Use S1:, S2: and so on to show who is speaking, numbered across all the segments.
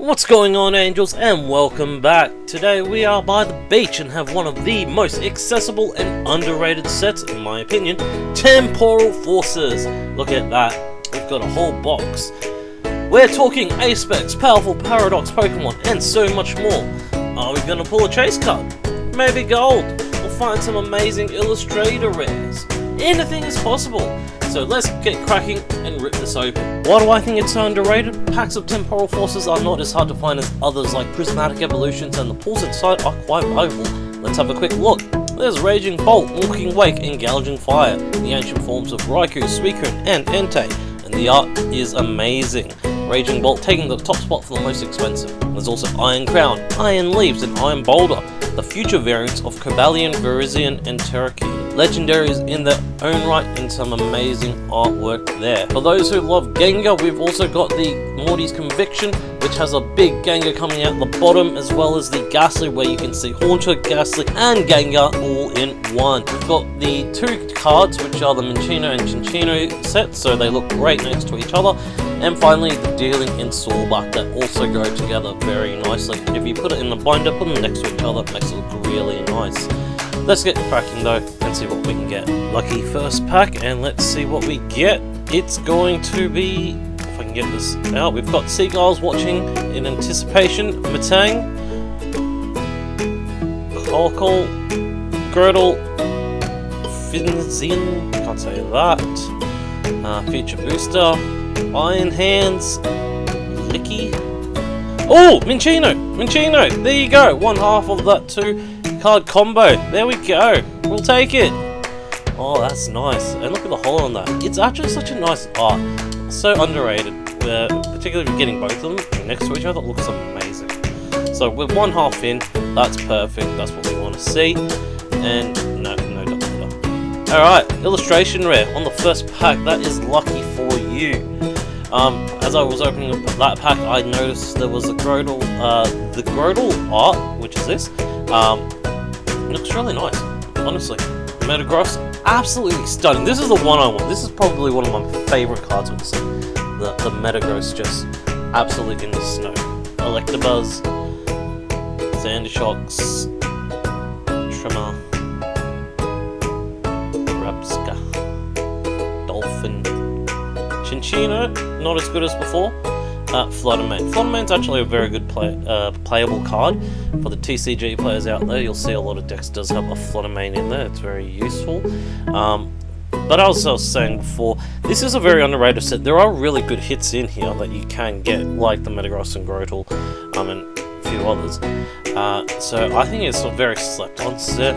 S1: What's going on, angels, and welcome back. Today we are by the beach and have one of the most accessible and underrated sets, in my opinion, Temporal Forces. Look at that, we've got a whole box. We're talking Apex, powerful Paradox Pokemon, and so much more. Are we going to pull a chase card? Maybe gold. We'll find some amazing illustrator rares. Anything is possible. So let's get cracking and rip this open. Why do I think it's so underrated? Packs of Temporal Forces are not as hard to find as others like Prismatic Evolutions, and the pulls inside are quite valuable. Let's have a quick look. There's Raging Bolt, Walking Wake, and Gouging Fire, the ancient forms of Raikou, Suicune, and Entei, and the art is amazing. Raging Bolt taking the top spot for the most expensive. There's also Iron Crown, Iron Leaves, and Iron Boulder, the future variants of Cobalion, Virizion, and Terrakion. Legendaries in their own right, and some amazing artwork there. For those who love Gengar, we've also got the Morty's Conviction, which has a big Gengar coming out the bottom, as well as the Ghastly, where you can see Haunter, Ghastly, and Gengar all in one. We've got the two cards, which are the Minccino and Cinccino sets, so they look great next to each other. And finally, the Dealing and Sawbuck that also go together very nicely. If you put it in the binder, put them next to each other, it makes it look really nice. Let's get cracking though and see what we can get. Lucky first pack, and let's see what we get. It's going to be, if I can get this out, we've got Seagulls watching in anticipation, Matang, Coracle, Girdle, Finzian, can't say that, Future Booster, Iron Hands, Licky. Oh, Minccino, there you go, one half of that two card combo. There we go. We'll take it. Oh, that's nice. And look at the hole on that. It's actually such a nice art. So underrated. Particularly if you're getting both of them next to each other, it looks amazing. So with one half in, that's perfect. That's what we want to see. And no doctor. Alright, illustration rare on the first pack. That is lucky for you. As I was opening up that pack, I noticed there was a Grotle, the Grotle art, which is this. Looks really nice, honestly. Metagross, absolutely stunning. This is the one I want. This is probably one of my favorite cards with this. The Metagross, just absolutely in the snow. Electabuzz, Zandishocks, Tremor, Rapska, Dolphin, Cinccino, not as good as before. Fluttermane. Fluttermane's actually a very good playable card for the TCG players out there. You'll see a lot of decks does have a Fluttermane in there. It's very useful. But as I was saying before, this is a very underrated set. There are really good hits in here that you can get, like the Metagross and Grotle, and a few others. So I think it's a very slept on set.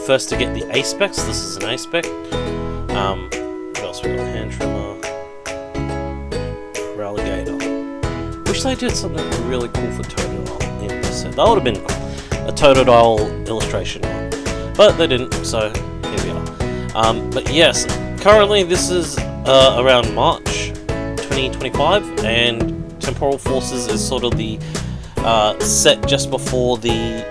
S1: First to get the Apex. This is an Apex. What else we got? Hand Trimmer. Alligator. Wish they did something really cool for Totodile in this set. That would have been cool. A Totodile illustration one. But they didn't, so here we are. But yes, currently this is around March 2025, and Temporal Forces is sort of the set just before the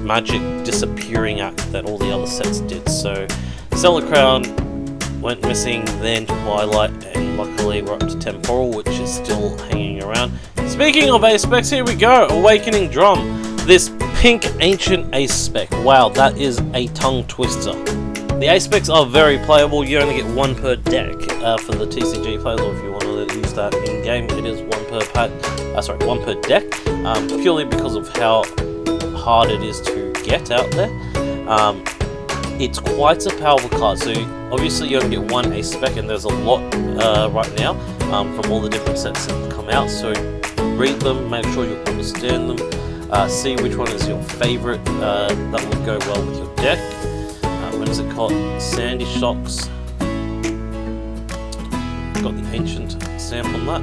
S1: magic disappearing act that all the other sets did. So Stellar Crown went missing, then Twilight, and luckily we're up to Temporal, which is still hanging around. Speaking of Apex, here we go, Awakening Drum. This pink ancient Aspec. Wow, that is a tongue twister. The Apex are very playable. You only get one per deck for the TCG players, or if you want to use that in game, it is one per pack. One per deck, purely because of how hard it is to get out there. It's quite a powerful card, so obviously you only get one Aspec, and there's a lot right now from all the different sets that have come out, so read them, make sure you understand them, see which one is your favourite that would go well with your deck. What is it called? Sandy Shocks. Got the ancient stamp on that.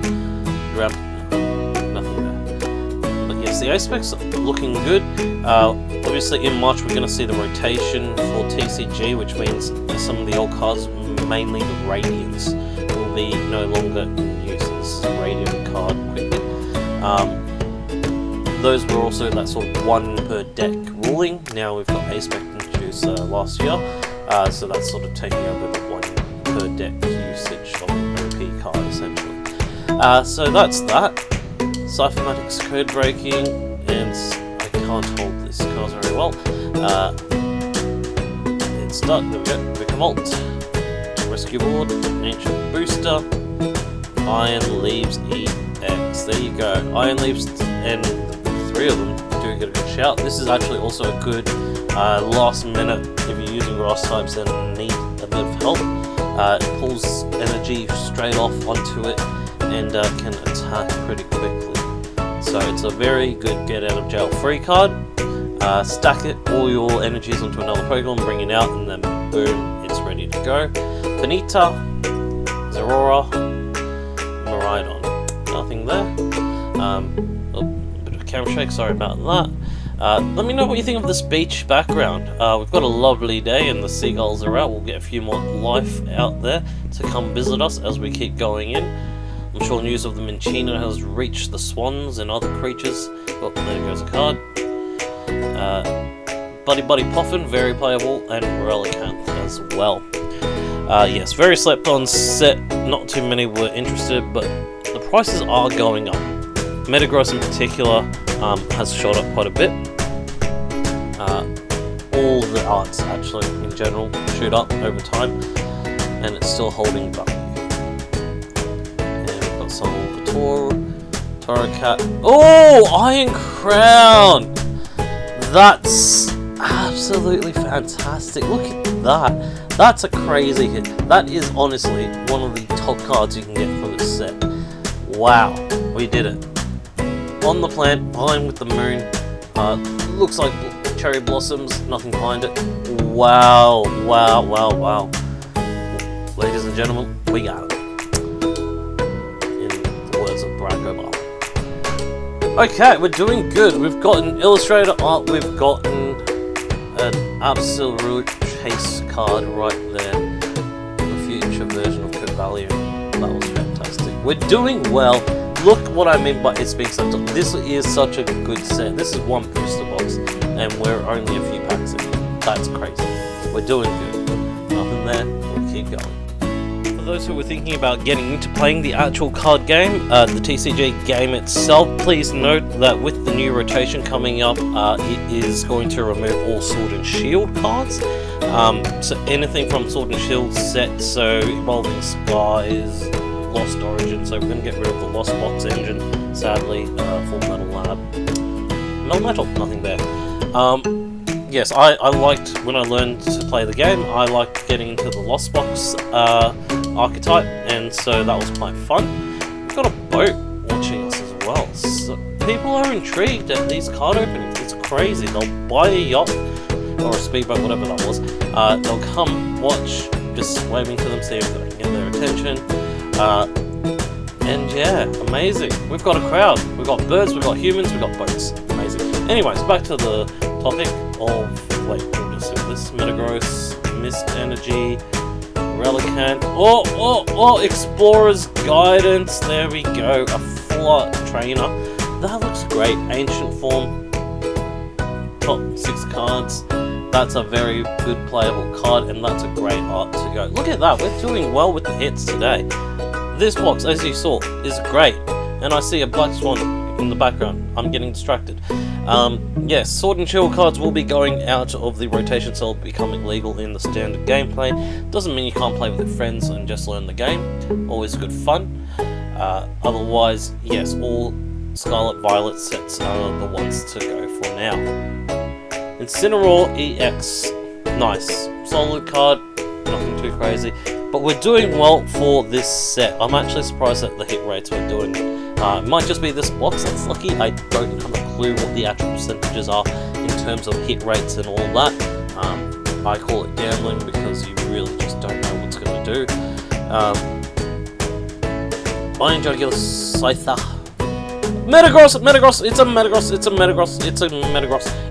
S1: Nothing there. But yes, the Aspec's looking good. Obviously in March we're going to see the rotation for TCG, which means some of the old cards, mainly the Radiants, will be no longer in use. This is a Radiant card quickly. Those were also that sort of one per deck ruling. Now we've got Aspec introduced last year, so that's sort of taking over the one per deck usage of an OP card essentially. So that's that. Cyphermatic's Code Breaking, and I can't hold this card very well. It's done. There we go. Vicamolt, Rescue Board, Ancient Booster, Iron Leaves EX. There you go. Iron Leaves, and 3 of them do get a good shout. This is actually also a good last minute if you're using grass types and need a bit of help. It pulls energy straight off onto it and can attack pretty quickly. So it's a very good get out of jail free card. Stack it, all your energies onto another Pokemon, bring it out, and then boom, it's ready to go. Benita, Zerora, Miraidon. Nothing there. A bit of a camera shake, sorry about that. Let me know what you think of this beach background. We've got a lovely day and the seagulls are out. We'll get a few more life out there to come visit us as we keep going in. I'm sure news of the Minchino has reached the swans and other creatures. Oh, there goes a card. Buddy Buddy Poffin, very playable, and Relicanth as well. Yes, very slept on set. Not too many were interested, but the prices are going up. Metagross in particular has shot up quite a bit. All the arts actually in general shoot up over time, and it's still holding back. And we've got some Taurocat. Oh, Iron Crown! That's absolutely fantastic. Look at that. That's a crazy hit. That is honestly one of the top cards you can get from this set. Wow, we did it. On the plant, flying with the moon. Looks like cherry blossoms, nothing behind it. Wow, wow, wow, wow. Ladies and gentlemen, we got it. In the words of Barack Obama. Okay, we're doing good. We've gotten illustrator art, we've gotten an absolute chase card right there. The future version of Covalium. That was fantastic. We're doing well. Look what I mean by it's being such a... This is such a good set. This is one booster box, and we're only a few packs in. That's crazy. We're doing good. Nothing there, we'll keep going. For those who were thinking about getting into playing the actual card game, the TCG game itself, please note that with the new rotation coming up, it is going to remove all Sword and Shield cards. So anything from Sword and Shield set, so Evolving Skies, Lost Origin, so we're going to get rid of the Lost Box engine, sadly. Full Metal Lab. Metal, nothing there. Yes, I liked, when I learned to play the game, I liked getting into the Lost Box archetype, and so that was quite fun. We've got a boat watching us as well, so people are intrigued at these card openings. It's crazy. They'll buy a yacht, or a speedboat, whatever that was. They'll come watch, just waving to them, see if they can get their attention. And yeah, amazing. We've got a crowd. We've got birds, we've got humans, we've got boats. Amazing. Anyways, back to the topic of, wait, we'll just do this. Metagross, Mist Energy, Relicanth. Oh, Explorer's Guidance. There we go. A full-art trainer. That looks great. Ancient Form. Top 6 cards. That's a very good playable card, and that's a great art to go. Look at that. We're doing well with the hits today. This box, as you saw, is great, and I see a black swan in the background. I'm getting distracted. Yes, Sword and Shield cards will be going out of the rotation cell, becoming legal in the standard gameplay. Doesn't mean you can't play with your friends and just learn the game. Always good fun. Otherwise, yes, all Scarlet Violet sets are the ones to go for now. Incineroar EX, nice. Solid card, nothing too crazy. But we're doing well for this set. I'm actually surprised at the hit rates we're doing. It might just be this box that's lucky. I don't have a clue what the actual percentages are in terms of hit rates and all that. I call it gambling because you really just don't know what's going to do. Iron Jugular Scyther. Metagross! It's a Metagross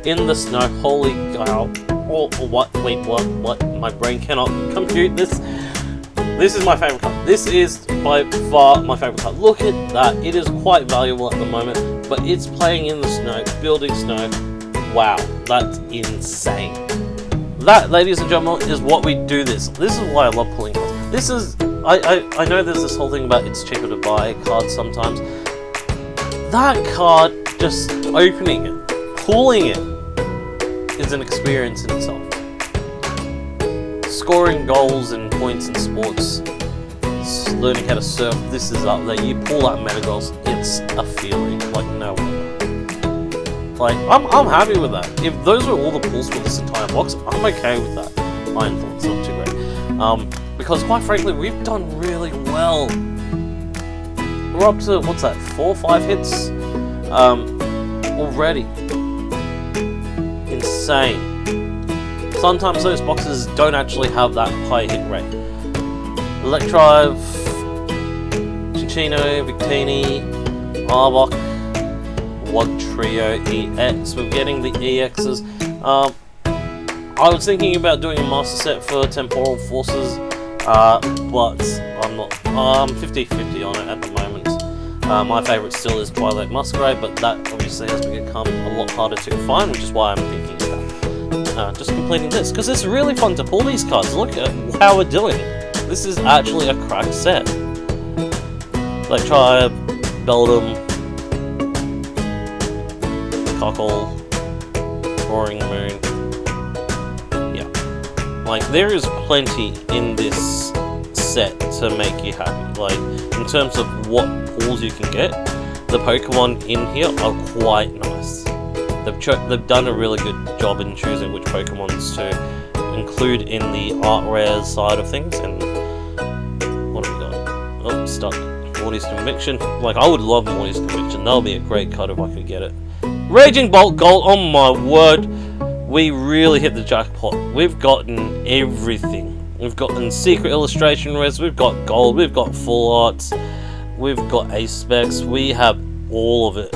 S1: in the snow. Holy cow. Oh, what? Wait, what? My brain cannot compute this. This is my favourite card. This is by far my favourite card. Look at that. It is quite valuable at the moment, but it's playing in the snow, building snow. Wow, that's insane. That, ladies and gentlemen, is what we do this. This is why I love pulling cards. This is, I know there's this whole thing about it's cheaper to buy cards sometimes. that card, just opening it, pulling it, is an experience in itself. Scoring goals and points in sports, learning how to surf, this is up there. You pull that Metagross, it's a feeling like no other. Like, I'm happy with that. If those were all the pulls for this entire box, I'm okay with that. Iron Thoughts not too great. Because quite frankly, we've done really well. We're up to, what's that, 4 or 5 hits already. Insane. Sometimes those boxes don't actually have that high hit rate. Electrive, Chinchino, Victini, Arbok, Wugtrio, EX. We're getting the EXs. I was thinking about doing a master set for Temporal Forces, but I'm not. I'm 50-50 on it at the moment. My favourite still is Twilight Musgrave, but that obviously has become a lot harder to find, which is why I'm thinking about just completing this, because it's really fun to pull these cards. Look at how we're doing. This is actually a cracked set. Electribe, Beldum, Cockle, Roaring Moon. Yeah. Like, there is plenty in this set to make you happy. Like, in terms of what pulls you can get, the Pokemon in here are quite nice. They've done a really good job in choosing which Pokemons to include in the RARES side of things. And what have we got? Oh, stuck. Morty's Conviction. Like, I would love Morty's Conviction. That would be a great card if I could get it. Raging Bolt Gold, oh my word. We really hit the jackpot. We've gotten everything. We've gotten Secret Illustration Res, we've got Gold, we've got Full Arts, we've got Ace Specs, we have all of it.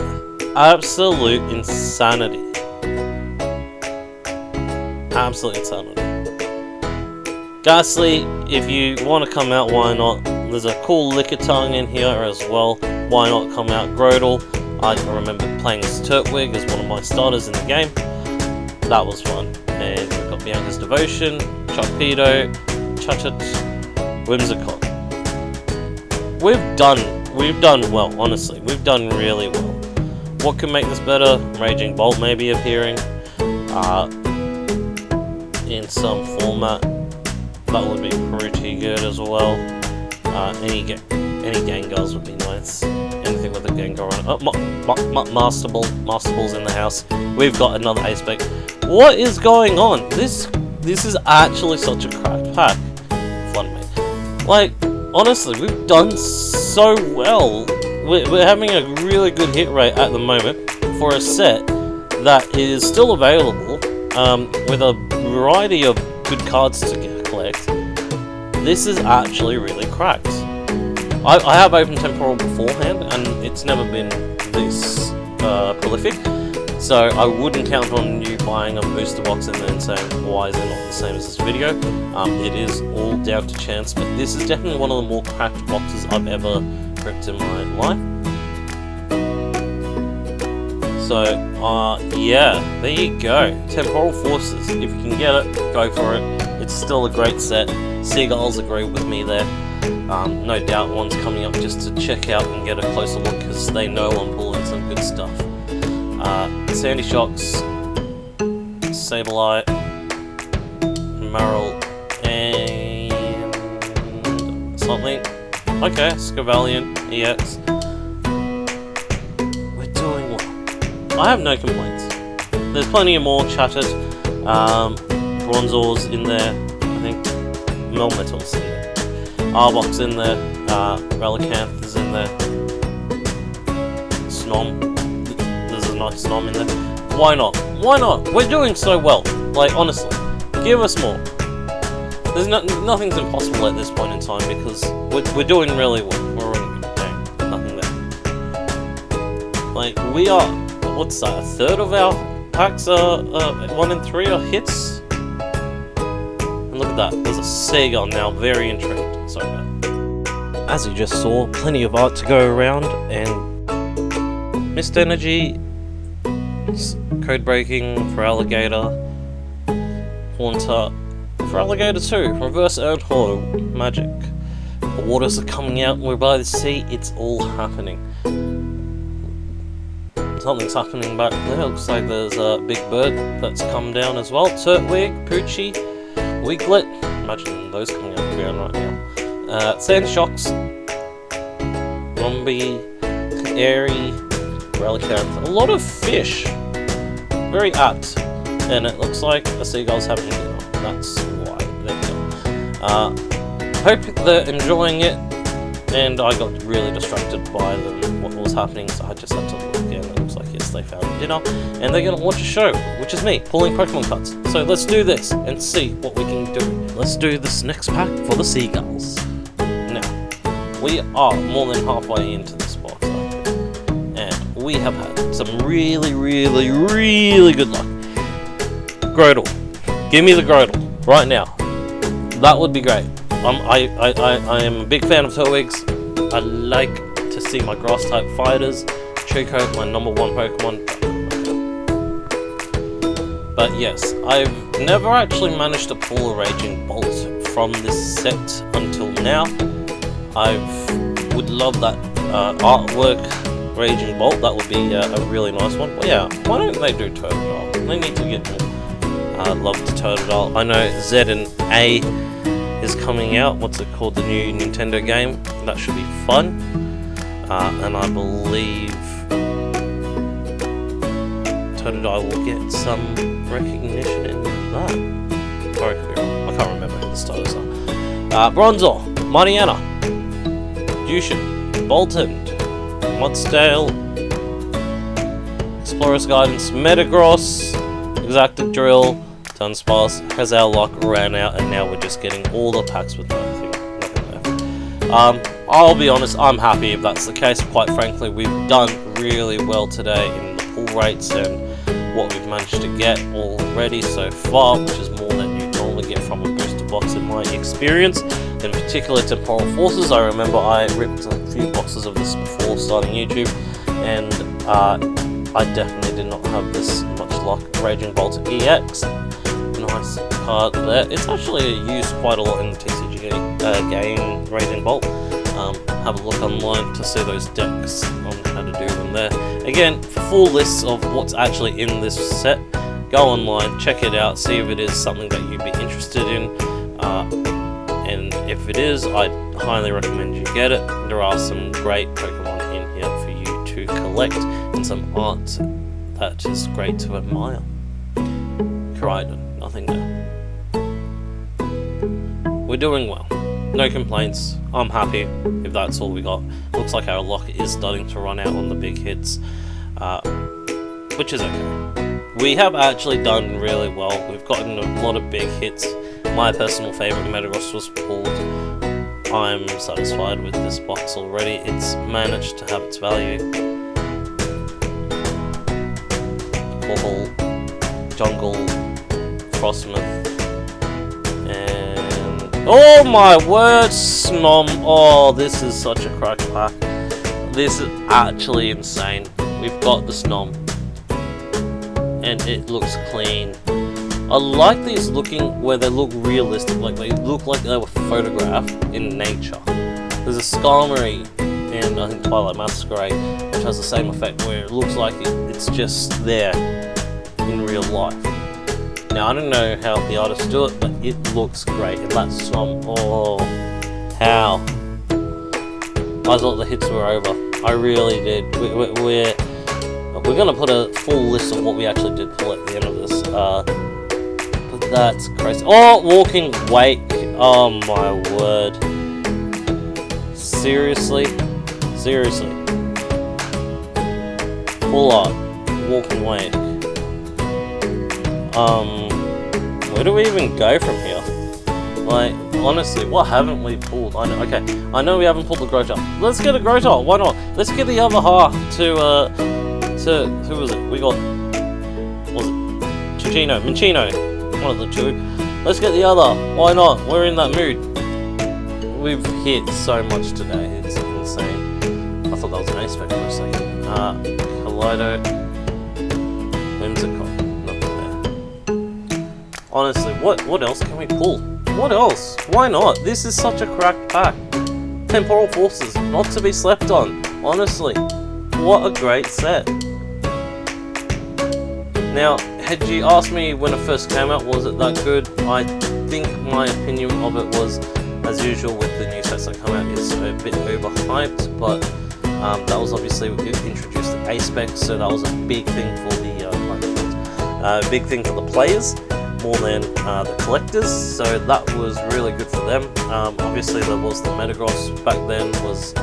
S1: Absolute insanity. Absolute insanity. Ghastly, if you want to come out, why not? There's a cool Lickitung in here as well. Why not come out Grodel? I remember playing as Turtwig as one of my starters in the game. That was fun. And we've got Bianca's Devotion, Chuckpedo, Chutchut, Whimsicott. We've done well, honestly. We've done really well. What can make this better? Raging Bolt maybe appearing in some format. That would be pretty good as well. Any Gengars would be nice. Anything with a Gengar on it. Oh, Master Ball's in the house. We've got another Ace Spec. What is going on? This is actually such a cracked pack. Fun me. Like, honestly, we've done so well. We're having a really good hit rate at the moment for a set that is still available with a variety of good cards to collect. This is actually really cracked. I have opened Temporal beforehand, and it's never been this prolific, so I wouldn't count on you buying a booster box and then saying, why is it not the same as this video? It is all down to chance, but this is definitely one of the more cracked boxes I've ever ripped in my life. So, yeah, there you go. Temporal Forces. If you can get it, go for it. It's still a great set. Seagulls agree with me there. No doubt one's coming up just to check out and get a closer look because they know I'm pulling some good stuff. Sandy Shocks, Sableye, Marill, and something. Okay, Scavallion, EX. We're doing well. I have no complaints. There's plenty of more chatted. Bronzors in there, I think. Melmetal's in there. Arbok's in there. Relicanth is in there. Snom. There's a nice Snom in there. Why not? Why not? We're doing so well. Like, honestly, give us more. There's nothing's impossible at this point in time because we're doing really well. We're in good game. Nothing there. Like, we are, what's that, a third of our packs are 1 in 3 are hits? And look at that, there's a Seagull now, very intrigued. Sorry about that. As you just saw, plenty of art to go around, and Mist Energy, Code Breaking for Alligator, Haunter for Alligator too, Reverse Earned Hollow, Magic. The waters are coming out, we're by the sea, it's all happening. something's happening back there. Looks like there's a big bird that's come down as well. Turtwig, Poochie, Wiglet. Imagine those coming out of the ground right now. Sandshocks, Romby, Airy, Relicanth. A lot of fish. Very apt. And it looks like a seagull's having dinner. That's why. There we go. Hope they're enjoying it. And I got really distracted by what was happening, so I just had to look, and it looks like, yes, they found dinner. And they're going to watch a show, which is me, pulling Pokemon cards. So let's do this, and see what we can do. Let's do this next pack for the seagulls. Now, we are more than halfway into this box, and we have had some really, really, really good luck. Grotle. Give me the Grotle, right now. That would be great. I am a big fan of Turtwigs. I like to see my grass type fighters. Choco, my #1 Pokemon. But yes, I've never actually managed to pull a Raging Bolt from this set until now. I would love that artwork Raging Bolt. That would be a really nice one. But yeah, why don't they do Totodile? They need to get more love to Totodile. I know Z and A is coming out. What's it called? The new Nintendo game. That should be fun. And I believe Totodile will get some recognition in that. Or I could be wrong. I can't remember who the starters are. Bronzor, Mariana, Jushin, Boltund, Mudsdale, Explorer's Guidance, Metagross, Exacted Drill, Dunsparce, has our luck ran out, and now we're just getting all the packs with nothing left. I'll be honest, I'm happy if that's the case. Quite frankly, we've done really well today in the pull rates and what we've managed to get already so far, which is more than you normally get from a booster box in my experience. In particular, Temporal Forces. I remember I ripped a few boxes of this before starting YouTube, and I definitely did not have this much luck. Raging Bolt EX. Nice card there. It's actually used quite a lot in the TCG game, Raging Bolt. Have a look online to see those decks on how to do them there. Again, for full lists of what's actually in this set, go online, check it out, see if it is something that you'd be interested in. And if it is, I'd highly recommend you get it. There are some great Pokemon in here for you to collect, and some art that is great to admire. Koraidon. Nothing there. We're doing well. No complaints. I'm happy if that's all we got. Looks like our luck is starting to run out on the big hits, which is okay. We have actually done really well. We've gotten a lot of big hits. My personal favourite, Metagross, was pulled. I'm satisfied with this box already. It's managed to have its value. Bobble, Jungle, Frostmoth, and oh my word, Snom! Oh, this is such a crack pack. This is actually insane. We've got the Snom, and it looks clean. I like these looking where they look realistic, like they look like they were photographed in nature. There's a Skarmory and I think Twilight Masquerade, which has the same effect where it looks like it's just there in real life. Now, I don't know how the artists do it, but it looks great. And that's some... oh, how? I thought the hits were over. I really did. We're going to put a full list of what we actually did pull at the end of this. But that's crazy. Oh, Walking Wake. Oh, my word. Seriously? Seriously. Full art. Walking Wake. Where do we even go from here? Like, honestly, what haven't we pulled? I know we haven't pulled the Growlithe. Let's get a Growlithe, why not? Let's get the other half to who was it? We got, what was it? Minchino, one of the two. Let's get the other, why not? We're in that mood. We've hit so much today, it's insane. I thought that was an ace spec for a second. Kaleido, Whimsicott. Honestly, what else can we pull? What else? Why not? This is such a cracked pack. Temporal Forces, not to be slept on. Honestly, what a great set. Now, had you asked me when it first came out, was it that good? I think my opinion of it was, as usual with the new sets that come out, is a bit overhyped, but that was obviously introduced at A-Spec, so that was a big thing for the big thing for the players more than the collectors, so that was really good for them. Obviously there was the Metagross back then, was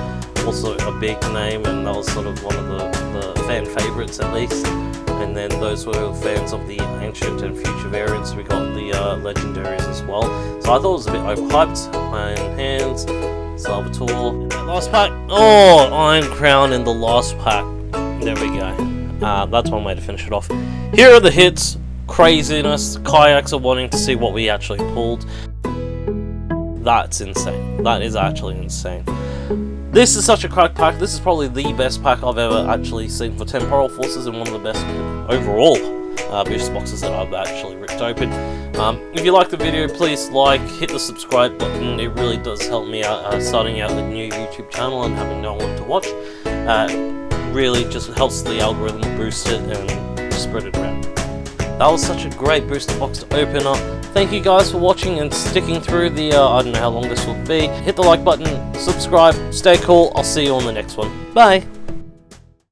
S1: also a big name, and that was sort of one of the fan favorites at least. And then those were fans of the ancient and future variants. We got the legendaries as well. So I thought it was a bit overhyped. Iron Hands, Salvatore. In that last pack, oh, Iron Crown in the last pack. There we go. That's one way to finish it off. Here are the hits. Craziness. Kayaks are wanting to see what we actually pulled. That's insane. That is actually insane. This is such a crack pack. This is probably the best pack I've ever actually seen for Temporal Forces, and one of the best overall booster boxes that I've actually ripped open. If you like the video, please like, hit the subscribe button. It really does help me out starting out the new YouTube channel and having no one to watch. Really just helps the algorithm boost it and spread it around. That was such a great booster box to open up. Thank you guys for watching and sticking through the, I don't know how long this will be. Hit the like button, subscribe, stay cool. I'll see you on the next one. Bye!